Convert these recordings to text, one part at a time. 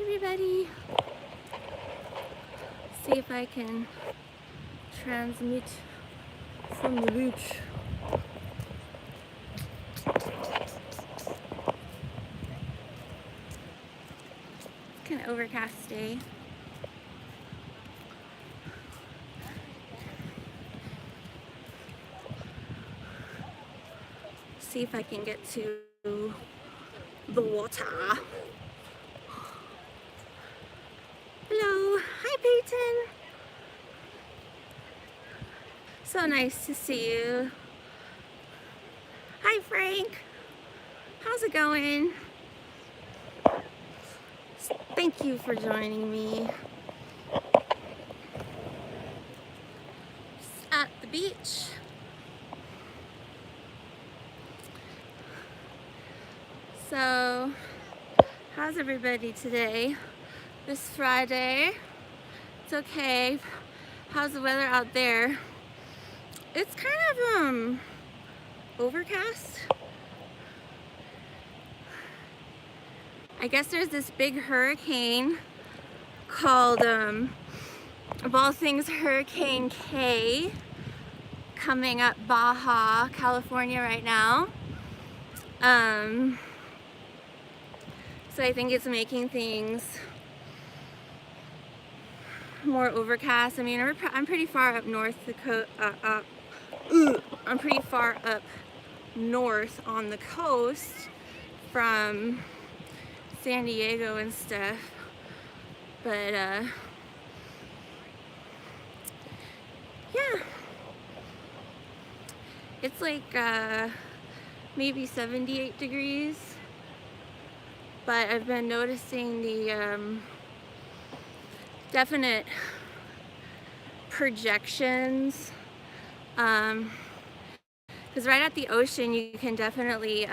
everybody. See if I can transmit from the beach. It's kind of overcast day. See if I can get to the water. Hello, hi Peyton. So nice to see you. Hi Frank, how's it going? Thank you for joining me. Just at the beach. So, how's everybody today? This Friday. It's okay. How's the weather out there? It's kind of overcast. I guess there's this big hurricane called of all things Hurricane K coming up Baja, California right now. So I think it's making things more overcast. I mean, I'm pretty far up north I'm pretty far up north on the coast from San Diego and stuff, but yeah, it's like maybe 78 degrees, but I've been noticing the definite projections, because right at the ocean you can definitely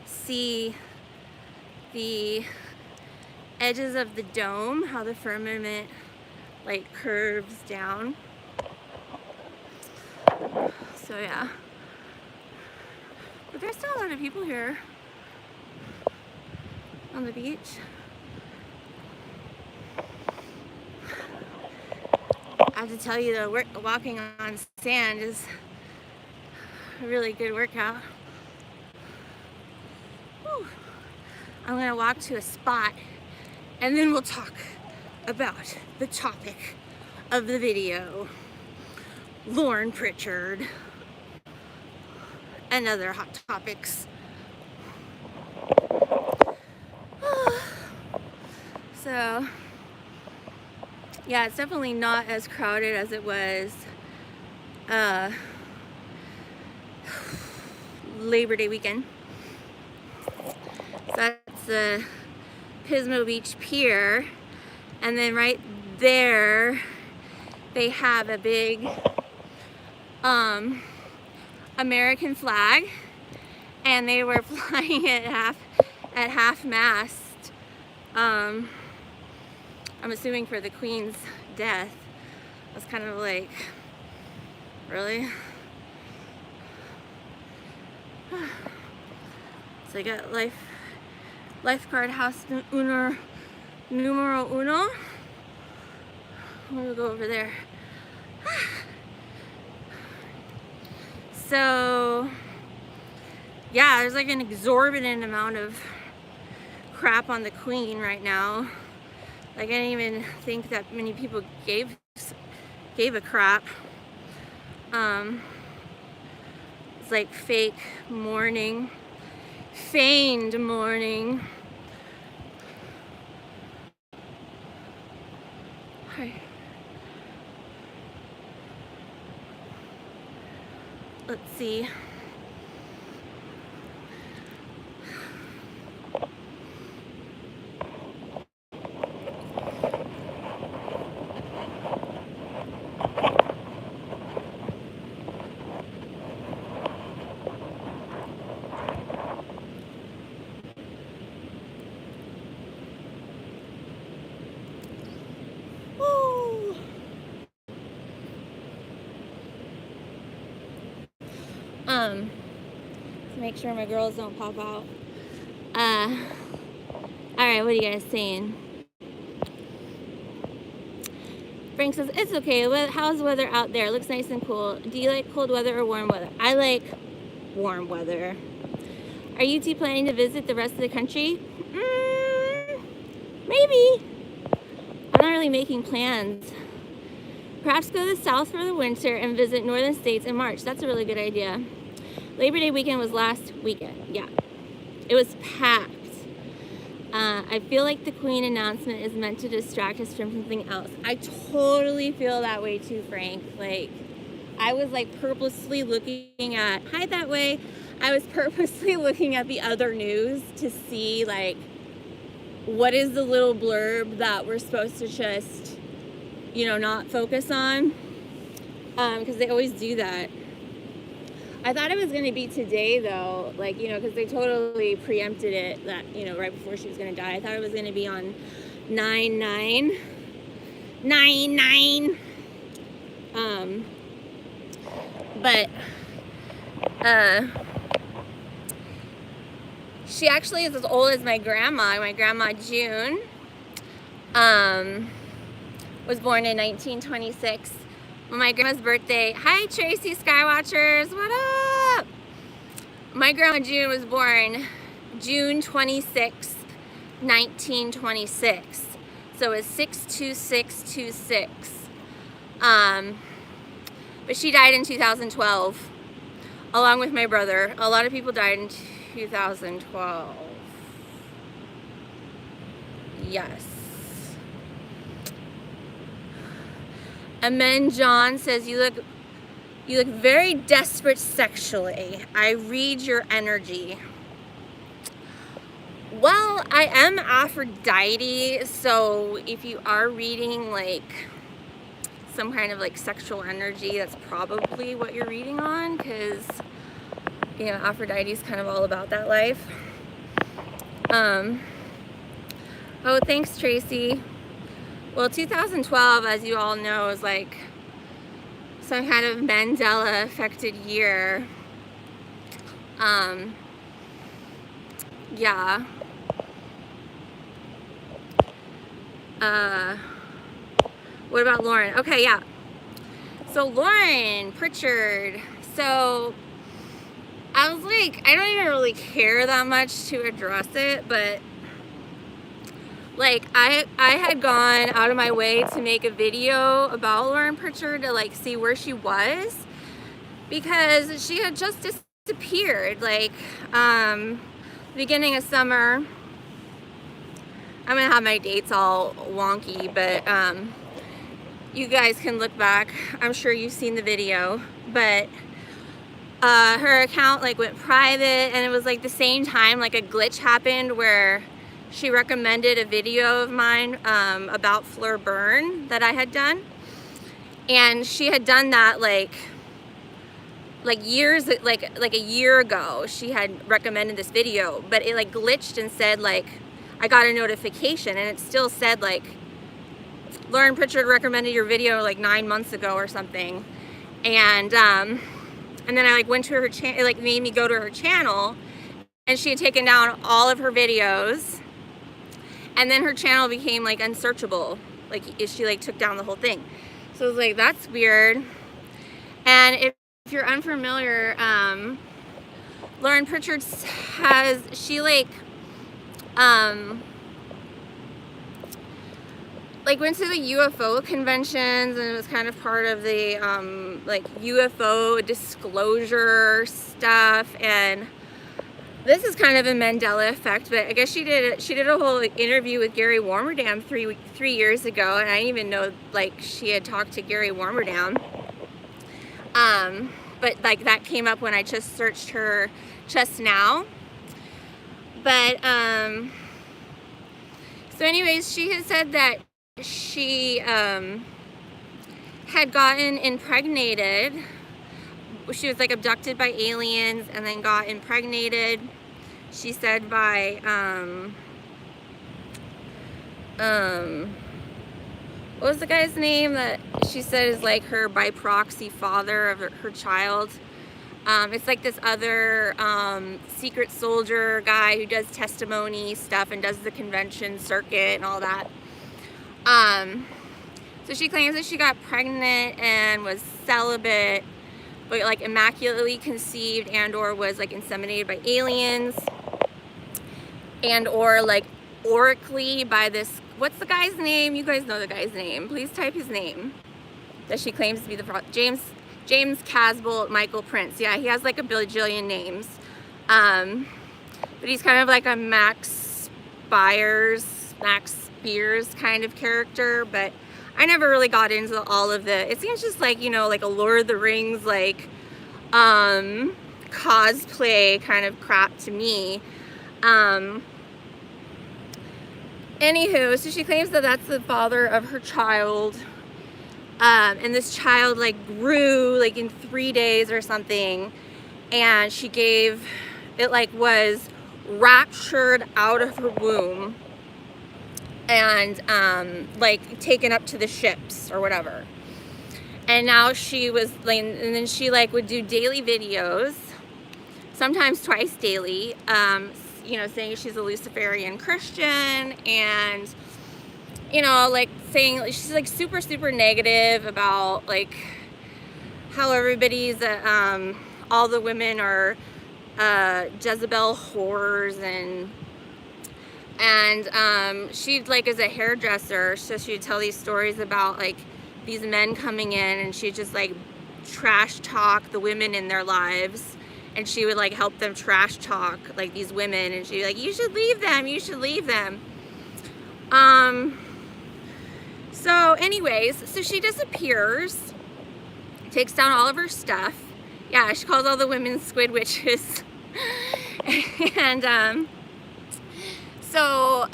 see the edges of the dome, how the firmament like curves down. So yeah, but there's still a lot of people here on the beach. I have to tell you though, walking on sand is a really good workout. Whew. I'm gonna walk to a spot and then we'll talk about the topic of the video, Lauren Pritchard, and other hot topics. So yeah, it's definitely not as crowded as it was Labor Day weekend. So that's the Pismo Beach Pier, and then right there they have a big American flag, and they were flying it at half mast. I'm assuming for the Queen's death. I was kind of like, really? So I got lifeguard house numero uno. We'll go over there. So yeah, there's like an exorbitant amount of crap on the Queen right now. Like, I didn't even think that many people gave a crap. It's like fake mourning, feigned mourning. Hi. Let's see. To make sure my girls don't pop out. Alright, what are you guys saying? Frank says, it's okay. How's the weather out there? It looks nice and cool. Do you like cold weather or warm weather? I like warm weather. Are you two planning to visit the rest of the country? Maybe. I'm not really making plans. Perhaps go to the south for the winter and visit northern states in March. That's a really good idea. Labor Day weekend was last weekend. Yeah. It was packed. I feel like the Queen announcement is meant to distract us from something else. I totally feel that way too, Frank. Like, I was like purposely looking at, hi that way. I was purposely looking at the other news to see like, what is the little blurb that we're supposed to just, you know, not focus on. Because they always do that. I thought it was going to be today, though, like, you know, because they totally preempted it that, you know, right before she was going to die. I thought it was going to be on 9/9. But she actually is as old as my grandma. My grandma, June, was born in 1926. My grandma's birthday. Hi, Tracy Skywatchers. What up? My grandma June was born June 26th, 1926. So it's 62626. But she died in 2012, along with my brother. A lot of people died in 2012. Yes. And then John says, you look very desperate sexually. I read your energy. Well, I am Aphrodite, so if you are reading like some kind of like sexual energy, that's probably what you're reading on, because you know, Aphrodite is kind of all about that life. Oh, thanks, Tracy. Well, 2012, as you all know, is like some kind of Mandela affected year. Yeah. What about Lauren? Okay, yeah. So Lauren Pritchard. So I was like, I don't even really care that much to address it, but like I had gone out of my way to make a video about Lauren Pritchard to like see where she was, because she had just disappeared like beginning of summer. I'm gonna have my dates all wonky, but you guys can look back. I'm sure you've seen the video, but her account like went private, and it was like the same time like a glitch happened where she recommended a video of mine about Fleur Burn that I had done, and she had done that like years, like a year ago. She had recommended this video, but it like glitched and said like, I got a notification, and it still said like, Lauren Pritchard recommended your video like 9 months ago or something. And then I like went to her channel, it like made me go to her channel, and she had taken down all of her videos, and then her channel became like unsearchable. Like she like took down the whole thing. So I was like, that's weird. And if you're unfamiliar, Lauren Pritchard has, she like went to the UFO conventions, and it was kind of part of the like UFO disclosure stuff. And this is kind of a Mandela effect, but I guess she did a whole interview with Gary Warmerdam three years ago, and I didn't even know like she had talked to Gary Warmerdam. But like that came up when I just searched her just now. But so anyways, she had said that she had gotten impregnated. She was like abducted by aliens and then got impregnated, she said, by what was the guy's name that she said is like her by proxy father of her child? It's like this other secret soldier guy who does testimony stuff and does the convention circuit and all that. So she claims that she got pregnant and was celibate, but like immaculately conceived and or was like inseminated by aliens, and or like oracally by this, what's the guy's name? You guys know the guy's name. Please type his name. That she claims to be the James Casbolt Michael Prince. Yeah, he has like a bajillion names. But he's kind of like a Max Spears kind of character, but I never really got into all of the, it seems just like, you know, like a Lord of the Rings, like, cosplay kind of crap to me. Anywho, so she claims that that's the father of her child. And this child like grew like in 3 days or something, and she gave, it like was raptured out of her womb and like taken up to the ships or whatever. And now she was like, and then she like would do daily videos, sometimes twice daily, you know, saying she's a Luciferian Christian, and you know, like saying she's like super negative about like how everybody's all the women are Jezebel whores, and she like is a hairdresser, so she'd tell these stories about like these men coming in, and she'd just like trash talk the women in their lives, and she would like help them trash talk like these women, and she'd be like, you should leave them, you should leave them. So anyways, so she disappears, takes down all of her stuff. Yeah, she calls all the women squid witches. And so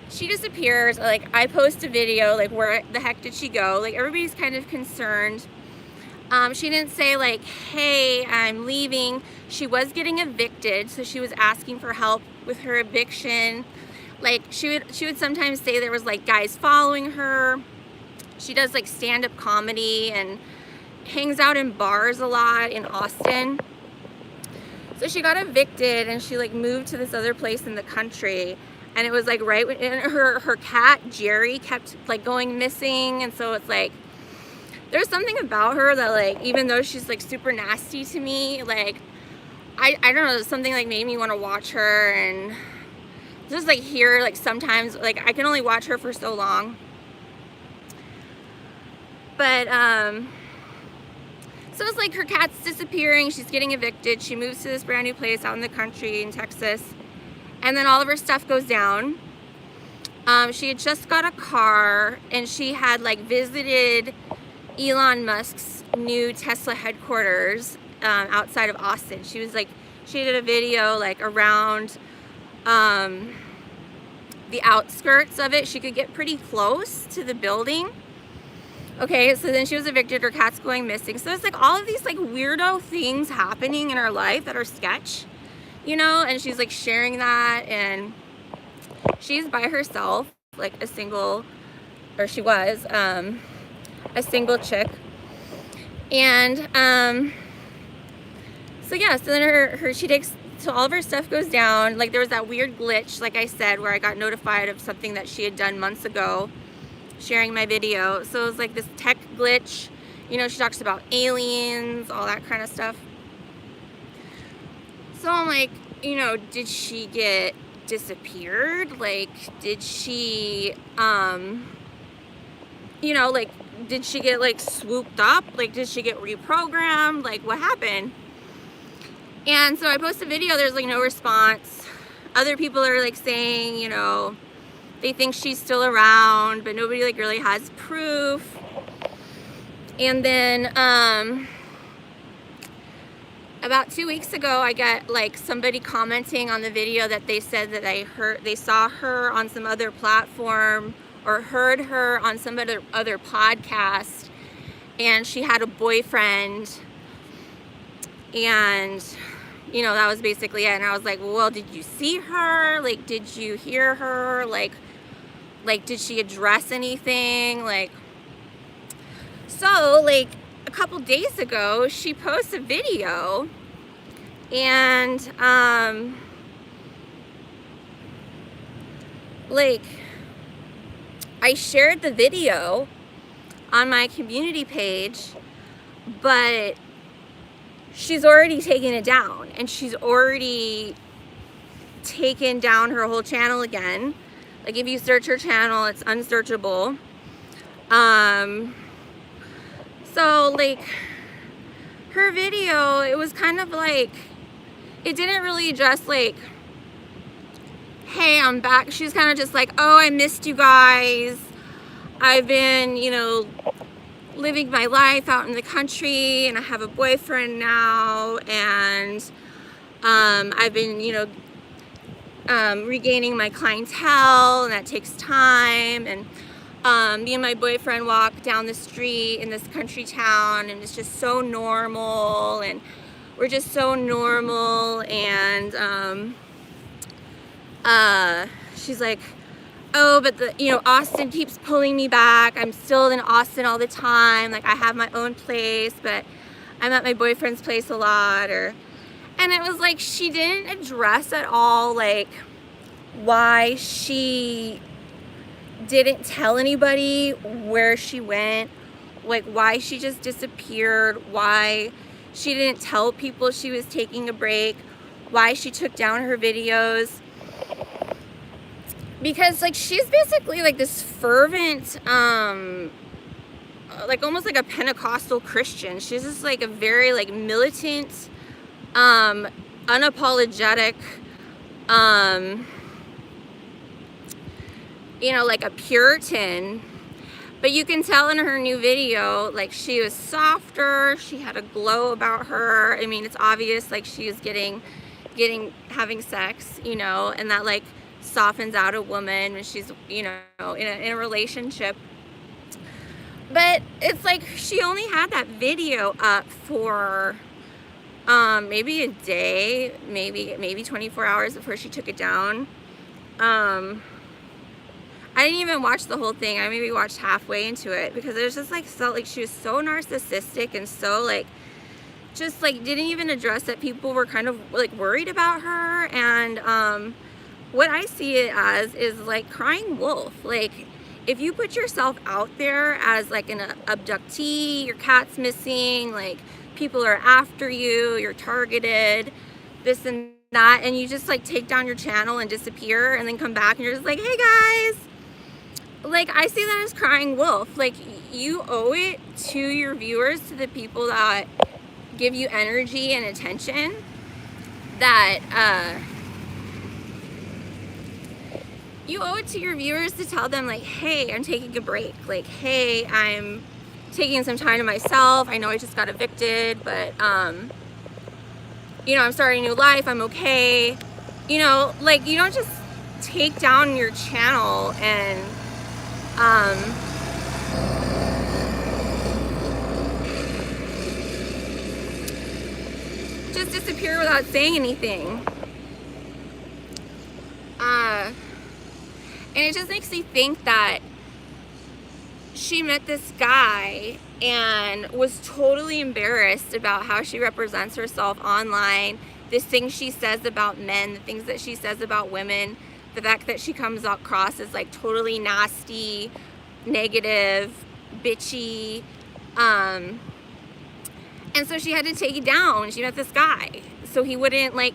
she disappears. Like, I post a video, like, where the heck did she go? Like, everybody's kind of concerned. She didn't say like, hey, I'm leaving. She was getting evicted, so she was asking for help with her eviction. Like, she would sometimes say there was like guys following her. She does like stand-up comedy and hangs out in bars a lot in Austin. So she got evicted, and she like moved to this other place in the country, and it was like right when her cat Jerry kept like going missing. And so it's like there's something about her that, like, even though she's like super nasty to me, like I don't know, something like made me want to watch her, and just like hear, like, sometimes like I can only watch her for so long. But so it's like her cat's disappearing, she's getting evicted, she moves to this brand new place out in the country in Texas, and then all of her stuff goes down. She had just got a car, and she had like visited Elon Musk's new Tesla headquarters outside of Austin. She was like, she did a video like around the outskirts of it. She could get pretty close to the building. Okay, so then she was evicted, her cat's going missing. So it's like all of these like weirdo things happening in her life that are sketch, you know, and she's like sharing that, and she's by herself, like a single, or she was a single chick. And so yeah, so then she takes, so all of her stuff goes down. Like, there was that weird glitch, like I said, where I got notified of something that she had done months ago, sharing my video. So it was like this tech glitch, you know, she talks about aliens, all that kind of stuff. So I'm like, you know, did she get disappeared? Like, did she you know, like, did she get like swooped up? Like, did she get reprogrammed? Like, what happened? And so I post a video, there's like no response. Other people are like saying, you know, they think she's still around, but nobody like really has proof. And then about 2 weeks ago, I got like somebody commenting on the video that they said that they saw her on some other platform, or heard her on some other podcast, and she had a boyfriend, and you know, that was basically it. And I was like, well, did you see her? Like, did you hear her? Like did she address anything? Like, so like a couple days ago, she posts a video, and like, I shared the video on my community page, but she's already taken it down, and she's already taken down her whole channel again. Like, if you search her channel, it's unsearchable. So like, her video, it was kind of like, it didn't really address like, hey, I'm back. She's kind of just like, oh, I missed you guys. I've been, you know, living my life out in the country, and I have a boyfriend now, and I've been, you know, regaining my clientele, and that takes time. And me and my boyfriend walk down the street in this country town, and it's just so normal, and we're just so normal. And she's like, oh, but you know, Austin keeps pulling me back. I'm still in Austin all the time. Like, I have my own place, but I'm at my boyfriend's place a lot. And it was like, she didn't address at all like why she didn't tell anybody where she went, like why she just disappeared, why she didn't tell people she was taking a break, why she took down her videos. Because like, she's basically like this fervent, like almost like a Pentecostal Christian. She's just like a very like militant, unapologetic, you know, like a Puritan. But you can tell in her new video, like, she was softer, she had a glow about her. I mean, it's obvious, like, she is having sex, you know, and that like softens out a woman when she's, you know, in a relationship. But it's like, she only had that video up for maybe a day, maybe 24 hours before she took it down. I didn't even watch the whole thing. I maybe watched halfway into it, because it was just like, felt like she was so narcissistic and so like, just like didn't even address that people were kind of like worried about her. And what I see it as is like crying wolf. Like, if you put yourself out there as like an abductee, your cat's missing, like people are after you, you're targeted, this and that, and you just like take down your channel and disappear, and then come back and you're just like, hey guys. Like, I see that as crying wolf. Like, you owe it to your viewers, to the people that give you energy and attention, that you owe it to your viewers to tell them like, hey, I'm taking a break. Like, hey, I'm taking some time to myself. I know I just got evicted, but you know, I'm starting a new life. I'm okay. You know, like, you don't just take down your channel and just disappear without saying anything. And it just makes me think that she met this guy and was totally embarrassed about how she represents herself online, the things she says about men, the things that she says about women, the fact that she comes across as like totally nasty, negative, bitchy, and so she had to take it down when she met this guy, so he wouldn't like,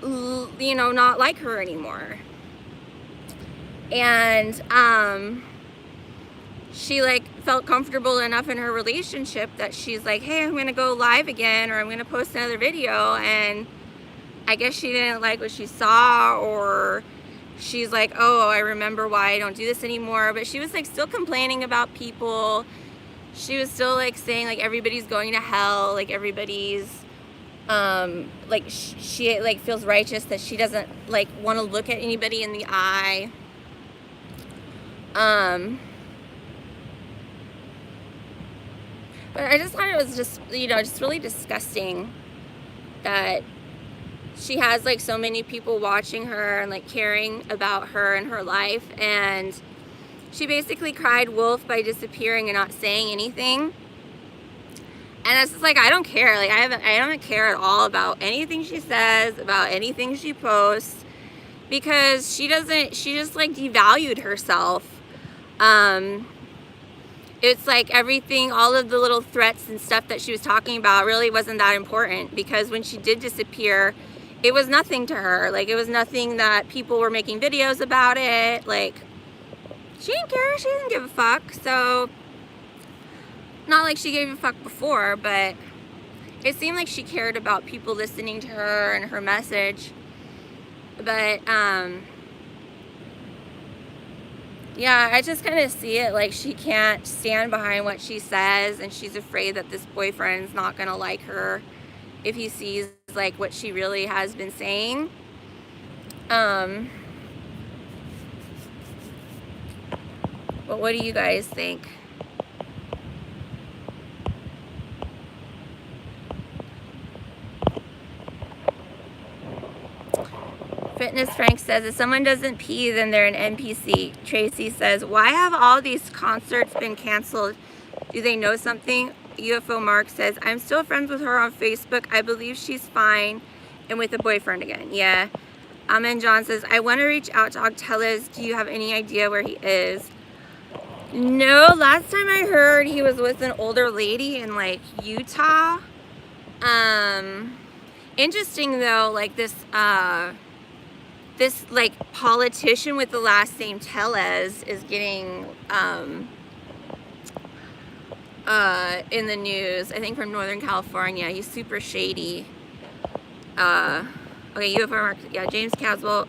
you know, not like her anymore. And she like felt comfortable enough in her relationship that she's like, hey, I'm gonna go live again, or I'm gonna post another video. And I guess she didn't like what she saw, or she's like, oh, I remember why I don't do this anymore. But she was like still complaining about people. She was still like saying like everybody's going to hell, like everybody's like she like feels righteous that she doesn't like want to look at anybody in the eye. But I just thought it was just, you know, just really disgusting that she has like so many people watching her and like caring about her and her life, and she basically cried wolf by disappearing and not saying anything. And it's just like, I don't care. Like, I don't care at all about anything she says, about anything she posts, because she just like devalued herself It's like everything, all of the little threats and stuff that she was talking about really wasn't that important, because when she did disappear, it was nothing to her. Like, it was nothing that people were making videos about it. Like, she didn't care. She didn't give a fuck. So, not like she gave a fuck before, but it seemed like she cared about people listening to her and her message. But, yeah, I just kind of see it like she can't stand behind what she says, and she's afraid that this boyfriend's not going to like her if he sees like what she really has been saying. But what do you guys think? Fitness Frank says, if someone doesn't pee, then they're an NPC. Tracy says, why have all these concerts been canceled? Do they know something? UFO Mark says, I'm still friends with her on Facebook. I believe she's fine and with a boyfriend again. Yeah. And John says, I want to reach out to Octellus. Do you have any idea where he is? No, last time I heard he was with an older lady in like Utah. Interesting though, like this like politician with the last name Tellez is getting in the news, I think from Northern California. He's super shady. Okay, UFO Mark, yeah, James Caswell.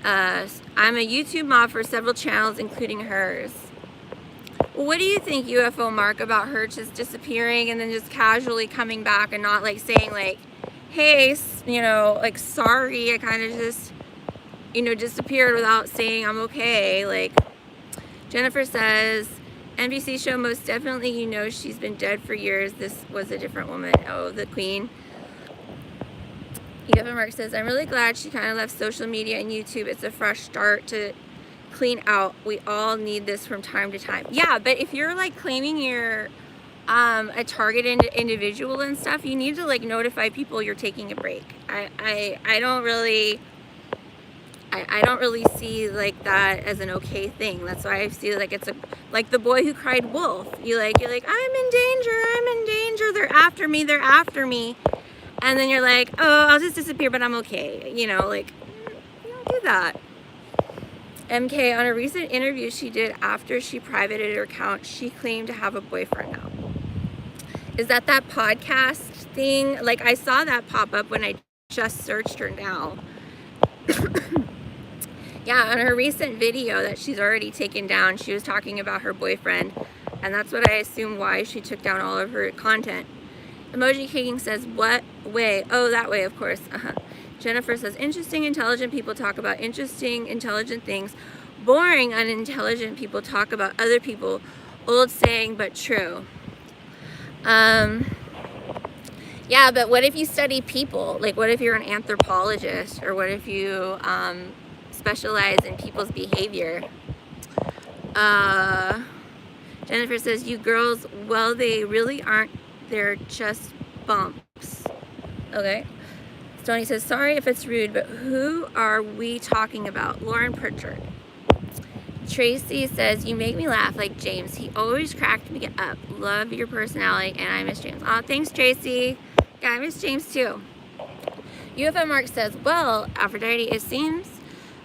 I'm a YouTube mod for several channels, including hers. Well, what do you think, UFO Mark, about her just disappearing and then just casually coming back and not like saying like, hey, you know, like, sorry, I kind of just, you know, disappeared without saying I'm okay. Like, Jennifer says, NBC show, most definitely, you know, she's been dead for years. This was a different woman. Oh, the queen. UFO Mark says, I'm really glad she kind of left social media and YouTube. It's a fresh start to clean out. We all need this from time to time. Yeah, but if you're like claiming you're a targeted individual and stuff, you need to like notify people you're taking a break. I don't really see like that as an okay thing. That's why I see like it's a like the boy who cried wolf. You're like I'm in danger, they're after me, and then you're like, oh, I'll just disappear, but I'm okay, you know, like, you don't do that. MK, on a recent interview she did after she privated her account, she claimed to have a boyfriend now. Is that podcast thing? Like, I saw that pop up when I just searched her now. Yeah, on her recent video that she's already taken down, she was talking about her boyfriend, and that's what I assume why she took down all of her content. Emoji King says, what way? Oh, that way, of course. Jennifer says, interesting, intelligent people talk about interesting, intelligent things. Boring, unintelligent people talk about other people. Old saying, but true. Yeah, but what if you study people? Like, what if you're an anthropologist? Or what if you specialize in people's behavior? Jennifer says, you girls, well, they really aren't. They're just bumps. Okay. Stoney says, sorry if it's rude, but who are we talking about? Lauren Pritchard. Tracy says, you make me laugh like James. He always cracked me up. Love your personality, and I miss James. Oh, thanks, Tracy. Yeah, I miss James too. UFO Mark says, well, Aphrodite, it seems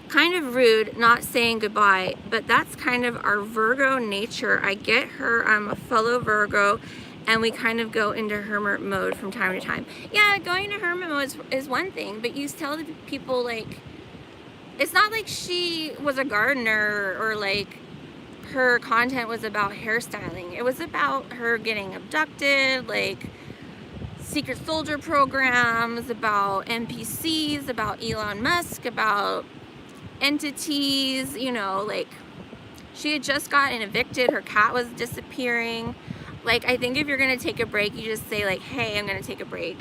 kind of rude not saying goodbye, but that's kind of our Virgo nature. I get her. I'm a fellow Virgo, and we kind of go into hermit mode from time to time. Yeah, going into hermit mode is one thing, but you tell the people, like, it's not like she was a gardener or like her content was about hairstyling. It was about her getting abducted, like secret soldier programs, about NPCs, about Elon Musk, about entities, you know, like she had just gotten evicted, her cat was disappearing. Like, I think if you're gonna take a break, you just say like, hey, I'm gonna take a break.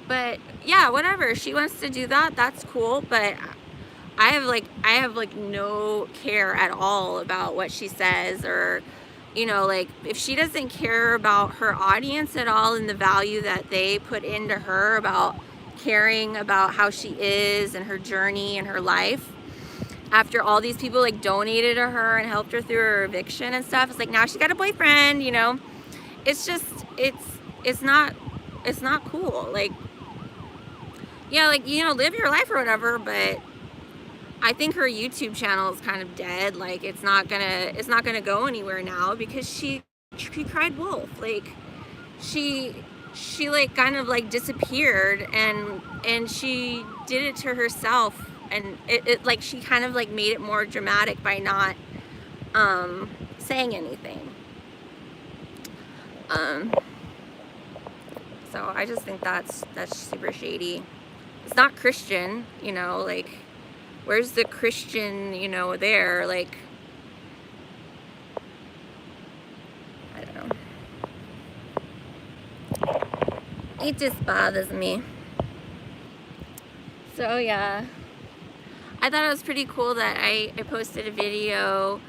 But yeah, whatever, she wants to do that, that's cool, but I have like no care at all about what she says, or, you know, like, if she doesn't care about her audience at all and the value that they put into her about caring about how she is and her journey and her life. After all these people like donated to her and helped her through her eviction and stuff, it's like now she got a boyfriend, you know. It's just, it's not cool. Like, yeah, like, you know, live your life or whatever, but I think her YouTube channel is kind of dead. Like, it's not gonna go anywhere now because she cried wolf. Like, she like kind of like disappeared, and she did it to herself, and it like she kind of like made it more dramatic by not saying anything. So I just think that's super shady. It's not Christian, you know, like, where's the Christian, you know, there? Like, I don't know. It just bothers me. So yeah, I thought it was pretty cool that I posted a video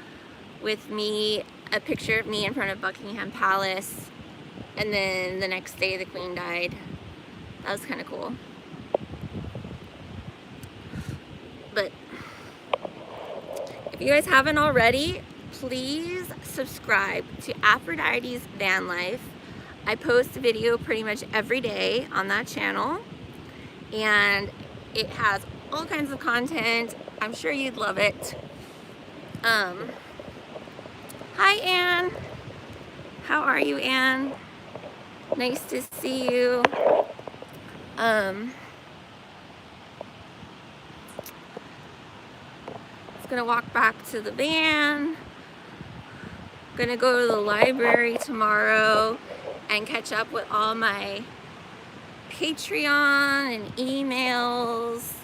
with me, a picture of me in front of Buckingham Palace, and then the next day the Queen died. That was kind of cool. But if you guys haven't already, please subscribe to Aphrodite's Van Life. I post a video pretty much every day on that channel, and it has all kinds of content. I'm sure you'd love it. Hi, Anne. How are you, Anne? Nice to see you. Gonna walk back to the van. Gonna go to the library tomorrow and catch up with all my Patreon and emails.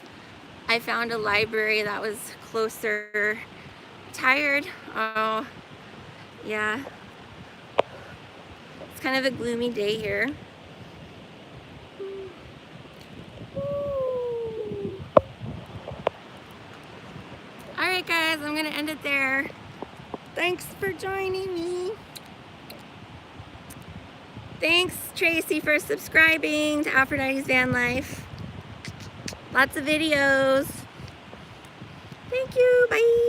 I found a library that was closer. Tired? Oh, yeah. It's kind of a gloomy day here. Alright guys, I'm gonna end it there. Thanks for joining me. Thanks Tracy for subscribing to Aphrodite's Van Life. Lots of videos. Thank you, bye.